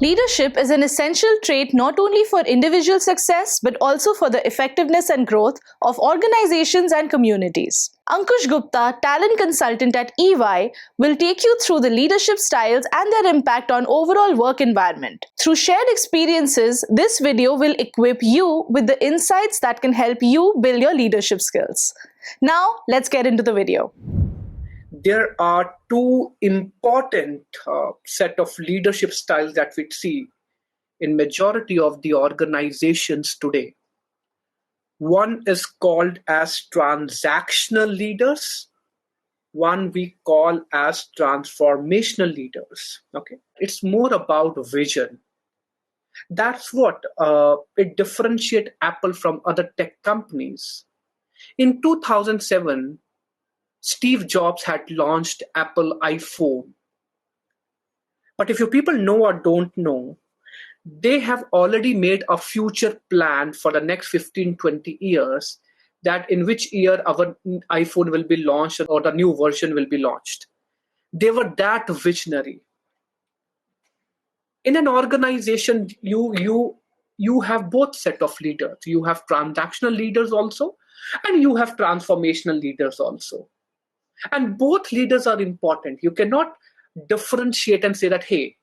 Leadership is an essential trait not only for individual success but also for the effectiveness and growth of organizations and communities. Ankush Gupta, talent consultant at EY, will take you through the leadership styles and their impact on overall work environment. Through shared experiences, this video will equip you with the insights that can help you build your leadership skills. Now, let's get into the video. There are two important set of leadership styles that we see in majority of the organizations today. One is called as transactional leaders. One we call as transformational leaders. Okay, it's more about vision. That's what it differentiates Apple from other tech companies. In 2007, Steve Jobs had launched Apple iPhone. But if you people know or don't know, they have already made a future plan for the next 15-20 years, that in which year our iPhone will be launched or the new version will be launched. They were that visionary. In an organization, you have both set of leaders. You have transactional leaders also, and you have transformational leaders also. And both leaders are important. You cannot differentiate and say that, hey,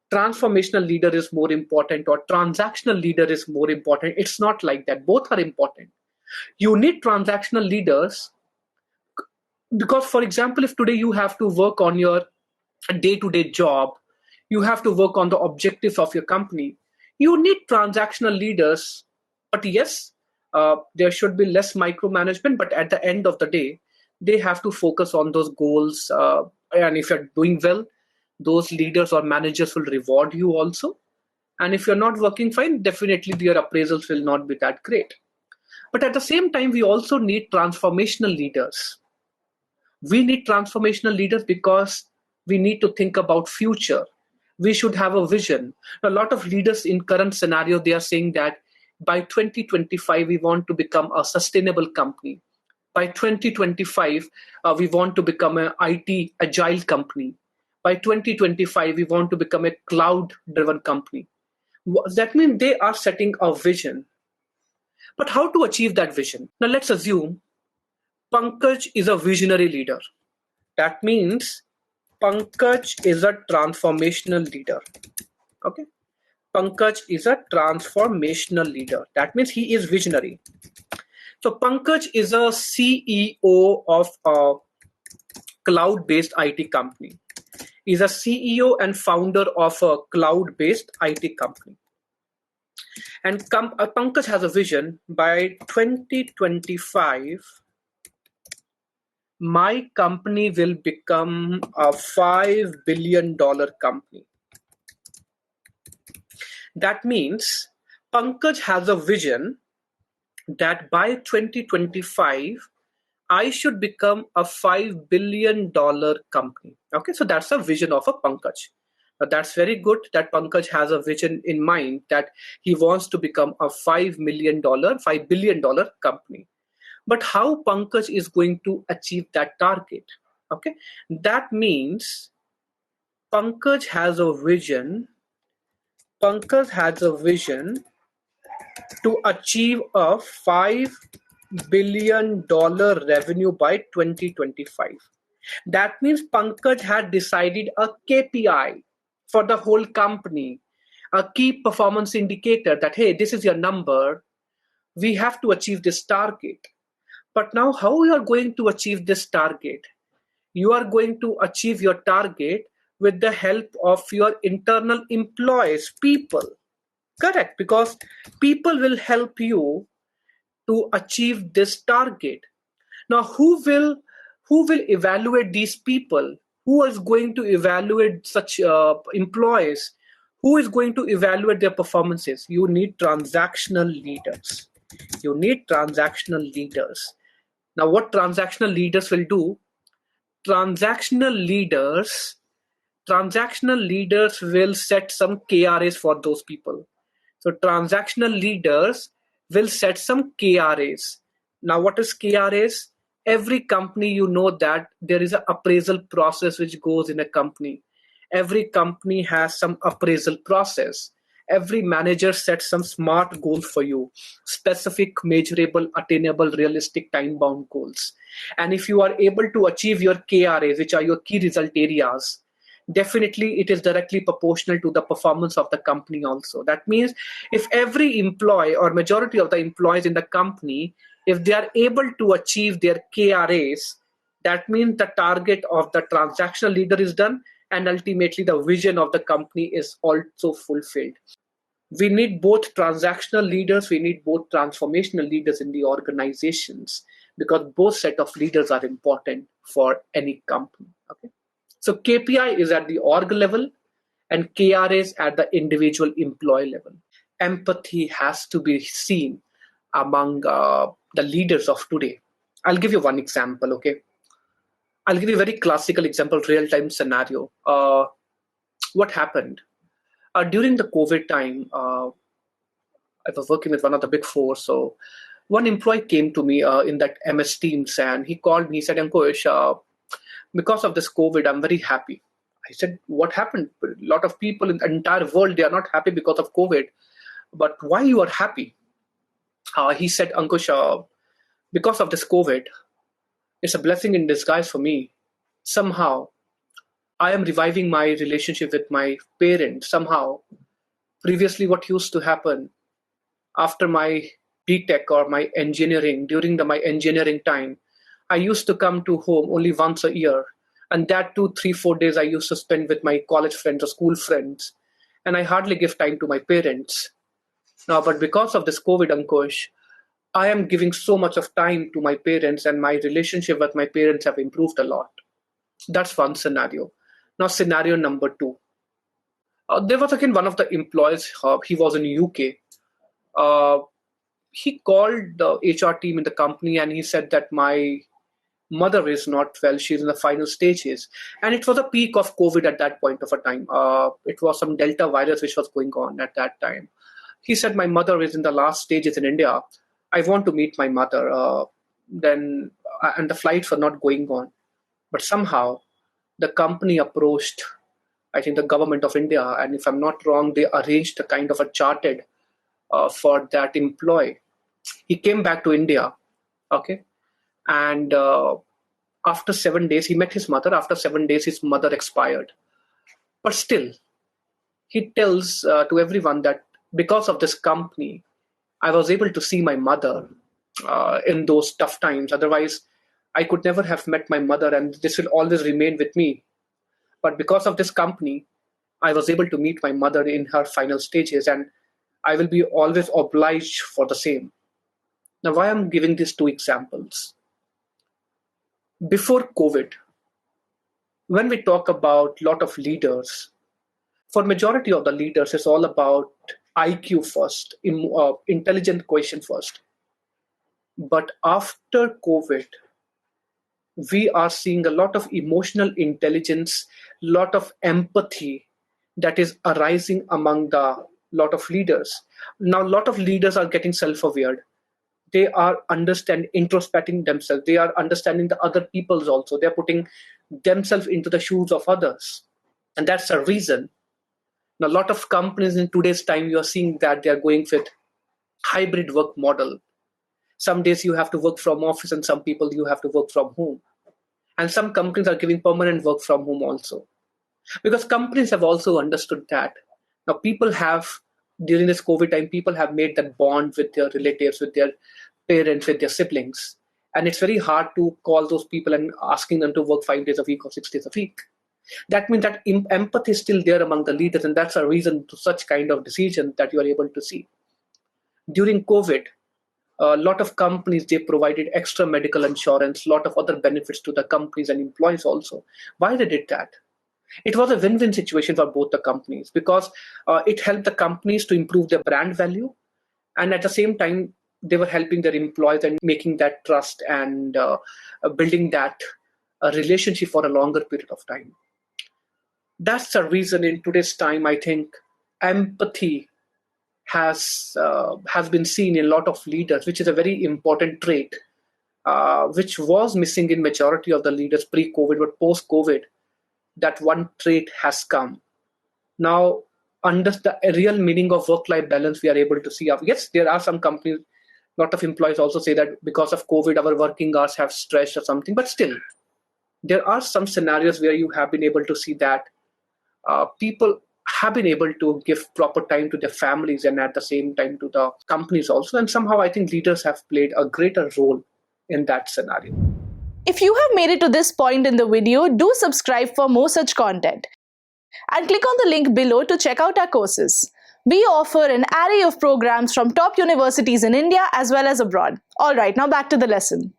transformational leader is more important or transactional leader is more important. It's not like that. Both are important. You need transactional leaders because, for example, if today you have to work on your day-to-day job, you have to work on the objectives of your company, you need transactional leaders. But yes, there should be less micromanagement, but at the end of the day, they have to focus on those goals. And if you're doing well, those leaders or managers will reward you also. And if you're not working fine, definitely your appraisals will not be that great. But at the same time, we also need transformational leaders. We need transformational leaders because we need to think about future. We should have a vision. A lot of leaders in current scenario, they are saying that by 2025, we want to become a sustainable company. By 2025, we want to become an IT agile company. By 2025, we want to become a cloud-driven company. That means they are setting a vision. But how to achieve that vision? Now let's assume Pankaj is a visionary leader. That means Pankaj is a transformational leader. Okay? Pankaj is a transformational leader. That means he is visionary. So Pankaj is a CEO of a cloud-based IT company. He's a CEO and founder of a cloud-based IT company. And Pankaj has a vision: by 2025, my company will become a $5 billion company. That means Pankaj has a vision that by 2025, I should become a $5 billion company. Okay, so that's a vision of a Pankaj. Now that's very good that Pankaj has a vision in mind that he wants to become a $5 billion company. But how Pankaj is going to achieve that target? Okay, that means Pankaj has a vision. Pankaj has a vision to achieve a $5 billion revenue by 2025. That means Pankaj had decided a KPI for the whole company, a key performance indicator that, hey, this is your number. We have to achieve this target. But now how you are going to achieve this target? You are going to achieve your target with the help of your internal employees, people. Correct, because people will help you to achieve this target. Now, who will evaluate these people? Who is going to evaluate such employees? Who is going to evaluate their performances? You need transactional leaders. You need transactional leaders. Now, what transactional leaders will do? Transactional leaders will set some KRAs for those people. So transactional leaders will set some KRAs. Now, what is KRAs? Every company, you know that there is an appraisal process which goes in a company. Every company has some appraisal process. Every manager sets some smart goals for you, specific, measurable, attainable, realistic, time bound goals. And if you are able to achieve your KRAs, which are your key result areas, definitely it is directly proportional to the performance of the company also. That means if every employee or majority of the employees in the company, if they are able to achieve their KRAs, that means the target of the transactional leader is done, and ultimately the vision of the company is also fulfilled. We need both transactional leaders, we need both transformational leaders in the organizations, because both set of leaders are important for any company. Okay, so KPI is at the org level and KRAs at the individual employee level. Empathy has to be seen among the leaders of today. I'll give you one example. Okay, I'll give you a very classical example, real time scenario. What happened during the COVID time? I was working with one of the big four. So one employee came to me in that MS Teams, and he called me. He said, Ankush, because of this COVID, I'm very happy. I said, what happened? A lot of people in the entire world, they are not happy because of COVID. But why you are happy? He said, Ankush, because of this COVID, it's a blessing in disguise for me. Somehow, I am reviving my relationship with my parents. Somehow, previously, what used to happen after my BTech or my engineering, during my engineering time, I used to come to home only once a year. And that 2, 3, 4 days I used to spend with my college friends or school friends. And I hardly give time to my parents. Now, but because of this COVID, Ankush, I am giving so much of time to my parents, and my relationship with my parents have improved a lot. That's one scenario. Now, scenario number two. There was again one of the employees, he was in UK. He called the HR team in the company and he said that my mother is not well. She's in the final stages. And it was a peak of COVID at that point of a time. It was some Delta virus which was going on at that time. He said, my mother is in the last stages in India. I want to meet my mother. And the flights were not going on. But somehow the company approached, I think, the government of India. And if I'm not wrong, they arranged a kind of a chartered for that employee. He came back to India, okay, and after 7 days, he met his mother. After 7 days, his mother expired. But still, he tells to everyone that because of this company, I was able to see my mother in those tough times. Otherwise, I could never have met my mother, and this will always remain with me. But because of this company, I was able to meet my mother in her final stages, and I will be always obliged for the same. Now, why I'm giving these two examples? Before COVID, when we talk about a lot of leaders, for majority of the leaders, it's all about IQ first, intelligent quotient first. But after COVID, we are seeing a lot of emotional intelligence, lot of empathy that is arising among the lot of leaders. Now, a lot of leaders are getting self-aware. They are introspecting themselves. They are understanding the other people's also. They're putting themselves into the shoes of others. And that's a reason. Now, a lot of companies in today's time, you are seeing that they are going with hybrid work model. Some days you have to work from office, and some people you have to work from home. And some companies are giving permanent work from home also. Because companies have also understood that. Now, people have, during this COVID time, people have made that bond with their relatives, with their parents, with their siblings. And it's very hard to call those people and asking them to work 5 days a week or 6 days a week. That means that empathy is still there among the leaders, and that's a reason to such kind of decision that you are able to see. During COVID, a lot of companies, they provided extra medical insurance, a lot of other benefits to the companies and employees also. Why they did that? It was a win-win situation for both the companies, because it helped the companies to improve their brand value, and at the same time they were helping their employees and making that trust and building that relationship for a longer period of time. That's the reason in today's time, I think empathy has been seen in a lot of leaders, which is a very important trait, which was missing in majority of the leaders pre-COVID, but post-COVID, that one trait has come. Now, under the real meaning of work-life balance, we are able to see. Yes, there are some companies, a lot of employees also say that because of COVID, our working hours have stretched or something. But still, there are some scenarios where you have been able to see that people have been able to give proper time to their families and at the same time to the companies also. And somehow I think leaders have played a greater role in that scenario. If you have made it to this point in the video, do subscribe for more such content. And click on the link below to check out our courses. We offer an array of programs from top universities in India as well as abroad. All right, now back to the lesson.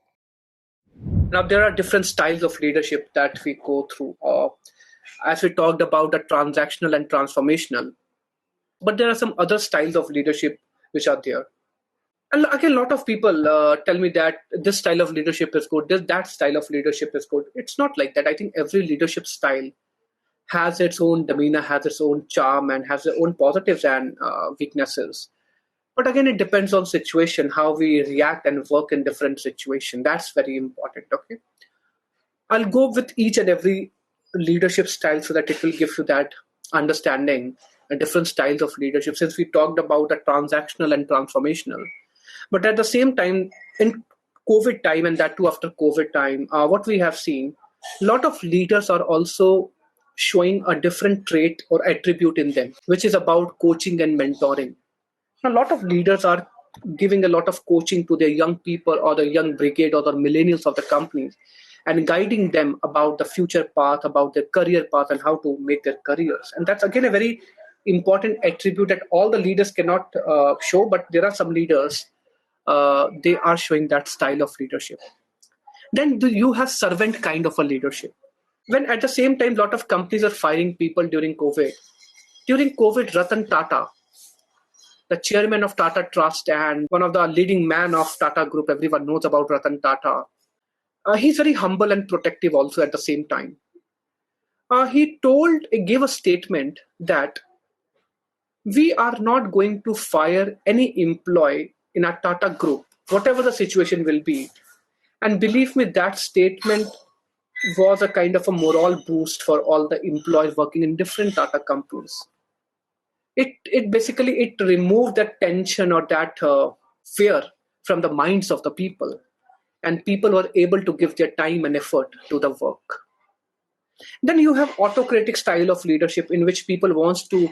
Now, there are different styles of leadership that we go through. As we talked about the transactional and transformational, but there are some other styles of leadership which are there. And again, a lot of people tell me that this style of leadership is good, that style of leadership is good. It's not like that. I think every leadership style has its own demeanor, has its own charm, and has its own positives and weaknesses. But again, it depends on situation, how we react and work in different situations. That's very important. Okay, I'll go with each and every leadership style so that it will give you that understanding and different styles of leadership. Since we talked about the transactional and transformational, but at the same time, in COVID time and that too after COVID time, what we have seen, a lot of leaders are also showing a different trait or attribute in them, which is about coaching and mentoring. A lot of leaders are giving a lot of coaching to their young people or the young brigade or the millennials of the companies and guiding them about the future path, about their career path and how to make their careers. And that's again a very important attribute that all the leaders cannot show, but there are some leaders, they are showing that style of leadership. Then you have servant kind of a leadership. When at the same time, a lot of companies are firing people during COVID. During COVID, Ratan Tata, the chairman of Tata Trust and one of the leading man of Tata Group, everyone knows about Ratan Tata. He's very humble and protective also at the same time. He gave a statement that we are not going to fire any employee in our Tata Group, whatever the situation will be. And believe me, that statement was a kind of a morale boost for all the employees working in different Tata companies. It basically removed that tension or that fear from the minds of the people, and people were able to give their time and effort to the work. Then you have autocratic style of leadership in which people wants to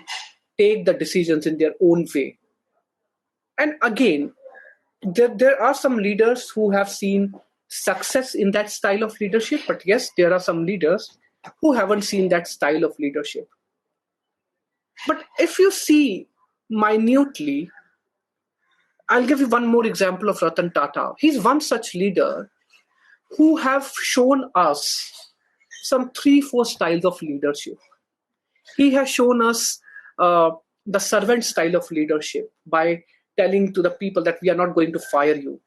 take the decisions in their own way. And again, there are some leaders who have seen success in that style of leadership, but yes, there are some leaders who haven't seen that style of leadership. But if you see minutely, I'll give you one more example of Ratan Tata. He's one such leader who have shown us some 3-4 styles of leadership. He has shown us the servant style of leadership by telling to the people that we are not going to fire you.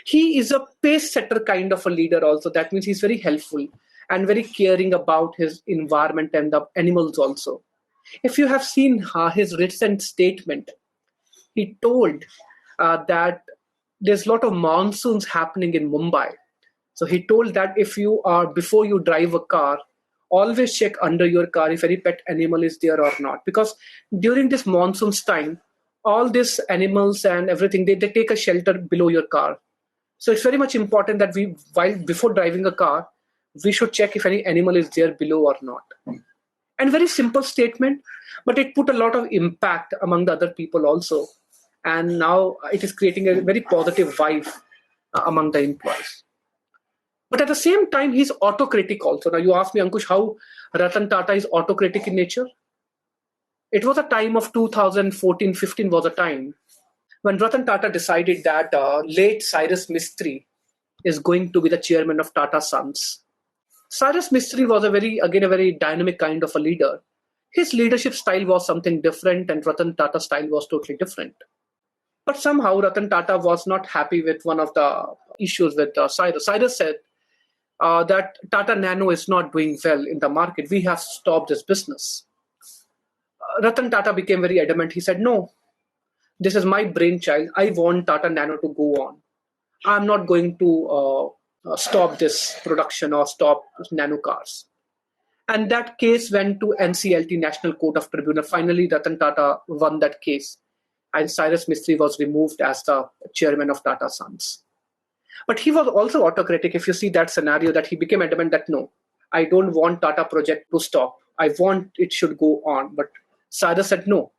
He is a pace setter kind of a leader also. That means he's very helpful and very caring about his environment and the animals also. If you have seen his recent statement, he told that there's a lot of monsoons happening in Mumbai. So he told that before you drive a car, always check under your car if any pet animal is there or not. Because during this monsoon's time, all these animals and everything, they take a shelter below your car. So it's very much important that before driving a car, we should check if any animal is there below or not. And very simple statement, but it put a lot of impact among the other people also. And now it is creating a very positive vibe among the employees. But at the same time, he's autocratic also. Now you ask me, Ankush, how Ratan Tata is autocratic in nature? It was a time of 2014-15 was a time when Ratan Tata decided that late Cyrus Mistry is going to be the chairman of Tata Sons. Cyrus Mistry was a very dynamic kind of a leader. His leadership style was something different and Ratan Tata's style was totally different. But somehow Ratan Tata was not happy with one of the issues with Cyrus. Cyrus said that Tata Nano is not doing well in the market. We have stopped this business. Ratan Tata became very adamant. He said, no, this is my brainchild. I want Tata Nano to go on. I'm not going to stop this production or stop nano cars. And that case went to NCLT, National Court of Tribunal. Finally, Ratan Tata won that case, and Cyrus Mistry was removed as the chairman of Tata Sons. But he was also autocratic. If you see that scenario, that he became adamant that no, I don't want Tata project to stop. I want it should go on. But Cyrus said no.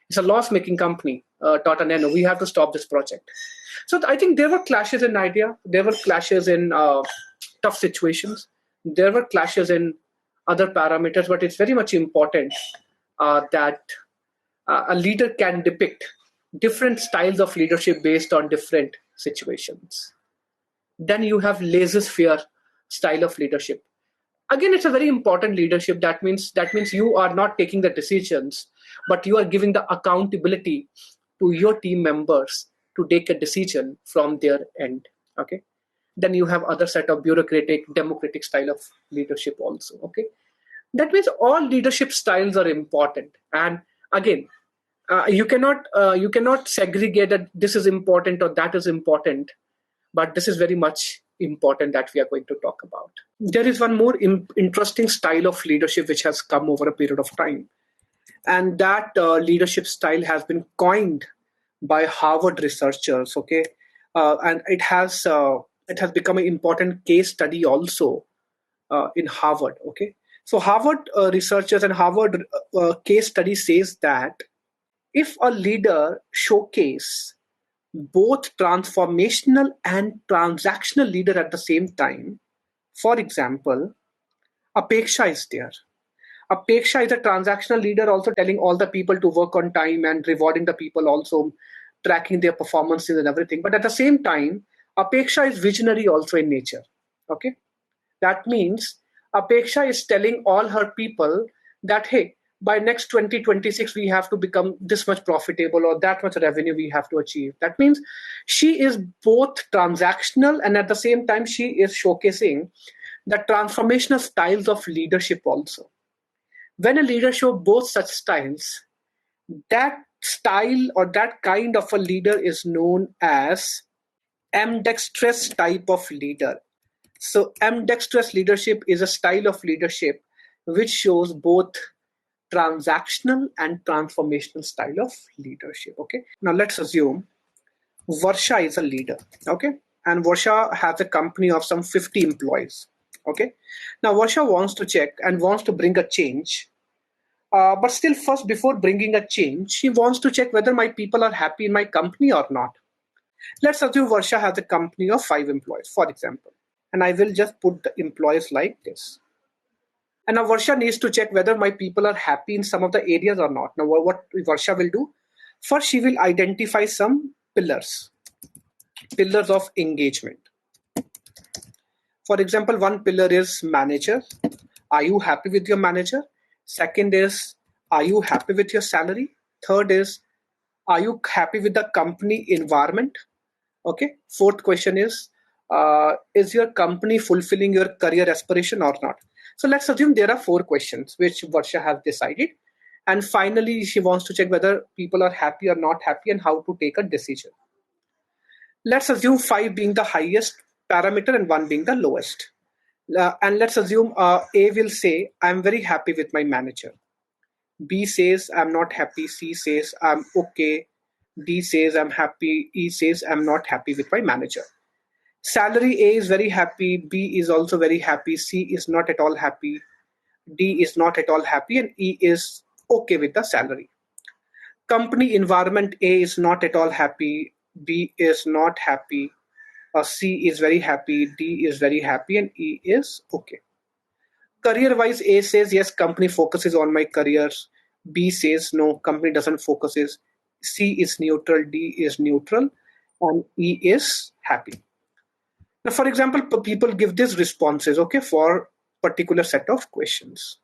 It's a loss-making company, Tata Nano. We have to stop this project. So I think there were clashes in idea. There were clashes in tough situations. There were clashes in other parameters. But it's very much important that a leader can depict different styles of leadership based on different situations. Then you have laissez-faire style of leadership. Again, it's a very important leadership. That means you are not taking the decisions, but you are giving the accountability to your team members to take a decision from their end. Okay. Then you have other set of bureaucratic, democratic style of leadership also. Okay. That means all leadership styles are important. And again, you cannot segregate that this is important or that is important. But this is very much important that we are going to talk about. There is one more interesting style of leadership which has come over a period of time. And that leadership style has been coined by Harvard researchers, okay? And it has become an important case study also in Harvard, okay? So Harvard researchers and Harvard case study says that if a leader showcase both transformational and transactional leader at the same time. For example, Apeksha is there. Apeksha is a transactional leader also telling all the people to work on time and rewarding the people also, tracking their performances and everything. But at the same time, Apeksha is visionary also in nature. Okay, that means Apeksha is telling all her people that, hey, by next 2026, we have to become this much profitable or that much revenue we have to achieve. That means she is both transactional and at the same time, she is showcasing the transformational styles of leadership also. When a leader shows both such styles, that style or that kind of a leader is known as ambidextrous type of leader. So ambidextrous leadership is a style of leadership which shows both transactional and transformational style of leadership. Okay. Now let's assume Varsha is a leader. Okay. And Varsha has a company of some 50 employees. Okay. Now Varsha wants to check and wants to bring a change. But still first, before bringing a change, she wants to check whether my people are happy in my company or not. Let's assume Varsha has a company of 5 employees, for example. And I will just put the employees like this. And now Varsha needs to check whether my people are happy in some of the areas or not. Now what Varsha will do? First, she will identify some pillars of engagement. For example, one pillar is manager. Are you happy with your manager? Second is, are you happy with your salary? Third is, are you happy with the company environment? Okay. Fourth question is your company fulfilling your career aspiration or not? So let's assume there are 4 questions which Varsha has decided. And finally, she wants to check whether people are happy or not happy and how to take a decision. Let's assume 5 being the highest parameter and 1 being the lowest. And let's assume A will say, I'm very happy with my manager. B says, I'm not happy. C says, I'm okay. D says, I'm happy. E says, I'm not happy with my manager. Salary, A is very happy. B is also very happy. C is not at all happy. D is not at all happy. And E is okay with the salary. Company environment, A is not at all happy. B is not happy. C is very happy. D is very happy. And E is okay. Career-wise, A says, yes, company focuses on my careers. B says, no, company doesn't focuses. C is neutral. D is neutral. And E is happy. Now, for example, people give these responses, okay, for particular set of questions.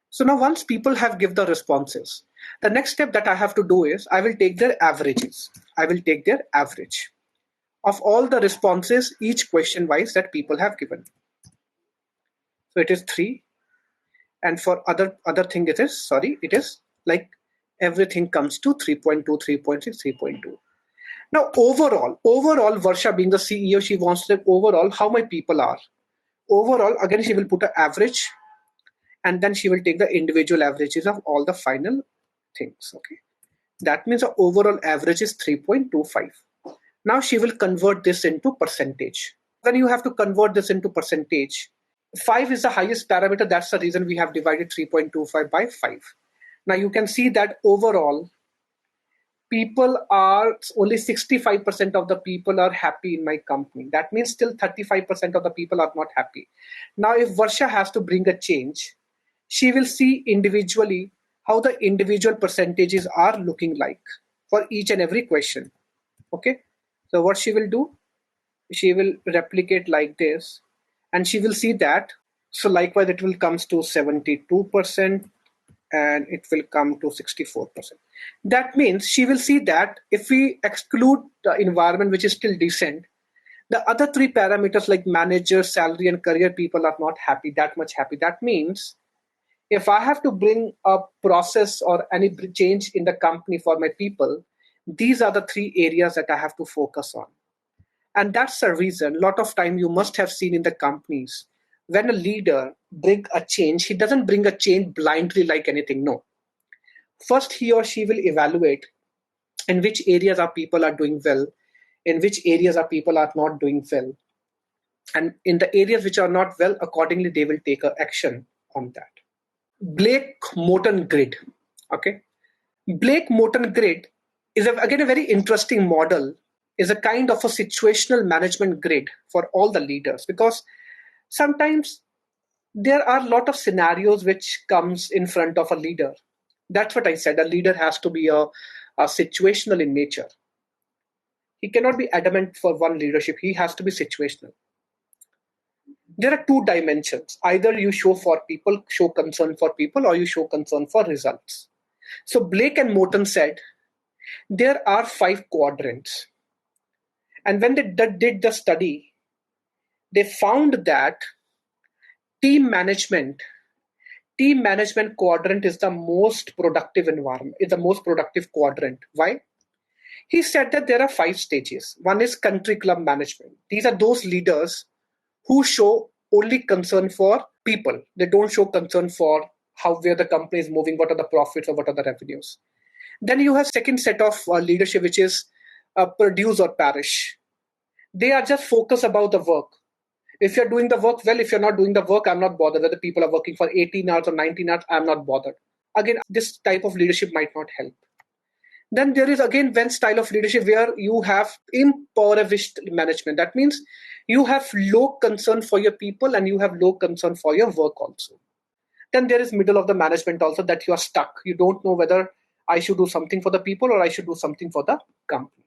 So now once people have given the responses, the next step that I have to do is I will take their averages. I will take their average of all the responses, each question wise that people have given. So it is 3. And for other thing it is like everything comes to 3.2, 3.6, 3.2. Now, overall, Varsha being the CEO, she wants to check overall how my people are. Overall, again, she will put an average. and then she will take the individual averages of all the final things. Okay, that means the overall average is 3.25. Now she will convert this into percentage. When you have to convert this into percentage, 5 is the highest parameter. That's the reason we have divided 3.25 by 5. Now you can see that overall people are only 65% of the people are happy in my company. That means still 35% of the people are not happy. Now if Varsha has to bring a change, she will see individually how the individual percentages are looking like for each and every question. Okay, so what she will do, she will replicate like this, and she will see that. So likewise it will comes to 72% and it will come to 64%. That means she will see that if we exclude the environment which is still decent, the other 3 parameters like manager, salary and career, people are not happy, that much happy. That means if I have to bring a process or any change in the company for my people, these are the 3 areas that I have to focus on. And that's the reason a lot of time you must have seen in the companies, when a leader bring a change, he doesn't bring a change blindly like anything. No. First, he or she will evaluate in which areas our people are doing well, in which areas our people are not doing well. And in the areas which are not well, accordingly, they will take action on that. Blake-Morton grid. Okay. Blake-Morton grid is again a very interesting model, is a kind of a situational management grid for all the leaders, because sometimes there are a lot of scenarios which comes in front of a leader. That's what I said. A leader has to be a situational in nature. He cannot be adamant for one leadership. He has to be situational. There are 2 dimensions. Either you show concern for people, or you show concern for results. So Blake and Morton said there are 5 quadrants. And when they did the study, they found that team management quadrant is the most productive environment, is the most productive quadrant. Why? He said that there are 5 stages. One is country club management. These are those leaders who show only concern for people. They don't show concern for where the company is moving, what are the profits or what are the revenues. Then you have second set of leadership, which is produce or perish. They are just focused about the work. If you're doing the work well, if you're not doing the work, I'm not bothered. Whether people are working for 18 hours or 19 hours, I'm not bothered. Again, this type of leadership might not help. Then there is again one style of leadership where you have impoverished management. That means you have low concern for your people and you have low concern for your work also. Then there is middle of the management also, that you are stuck. You don't know whether I should do something for the people or I should do something for the company.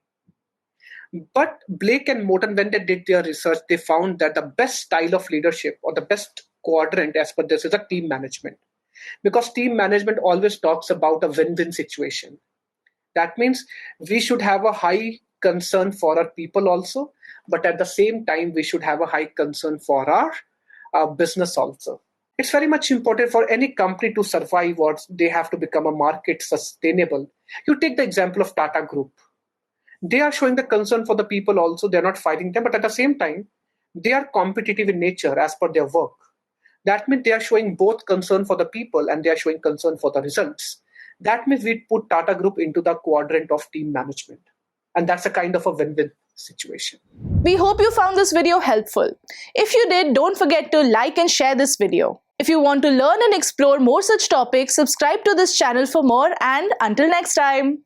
But Blake and Morton, when they did their research, they found that the best style of leadership or the best quadrant as per this is a team management. Because team management always talks about a win-win situation. That means we should have a high concern for our people also, but at the same time, we should have a high concern for our business also. It's very much important for any company to survive, or they have to become a market sustainable. You take the example of Tata Group. They are showing the concern for the people also. They're not fighting them, but at the same time, they are competitive in nature as per their work. That means they are showing both concern for the people and they are showing concern for the results. That means we put Tata Group into the quadrant of team management. And that's a kind of a win-win situation. We hope you found this video helpful. If you did, don't forget to like and share this video. If you want to learn and explore more such topics, subscribe to this channel for more, and until next time.